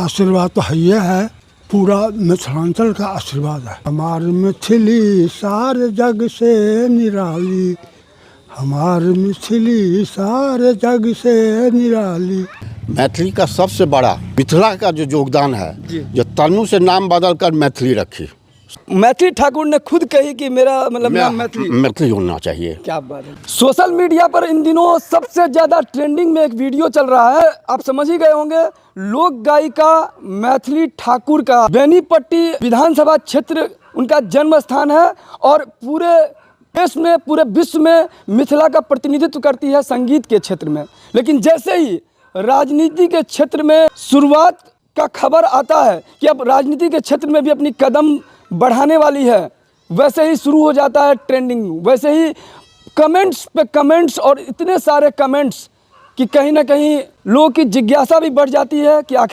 आशीर्वाद तो है, पूरा मिथिलांचल का आशीर्वाद है। हमारी मिथिली सारे जग से निराली, हमारी मिथिली सारे जग से निराली। मैथिली का सबसे बड़ा मिथिला का जो योगदान है, जो तनु से नाम बदल कर मैथिली रखी। मैथिली ठाकुर ने खुद कही कि मेरा मतलब नाम मैथिली होना चाहिए। क्या बात है। सोशल मीडिया पर इन दिनों सबसे ज़्यादा ट्रेंडिंग में एक वीडियो चल रहा है, आप समझ ही गए होंगे। लोक गायिका मैथिली ठाकुर का बेनीपट्टी विधानसभा क्षेत्र उनका जन्म स्थान है और पूरे देश में, पूरे विश्व में मिथिला का प्रतिनिधित्व करती है संगीत के क्षेत्र में। लेकिन जैसे ही राजनीति के क्षेत्र में शुरुआत का खबर आता है कि अब राजनीति के क्षेत्र में भी अपनी कदम बढ़ाने वाली है, वैसे ही शुरू हो जाता है ट्रेंडिंग। वैसे ही कमेंट्स पे कमेंट्स और इतने सारे कमेंट्स कि कहीं ना कहीं लोगों की जिज्ञासा भी बढ़ जाती है कि आखिर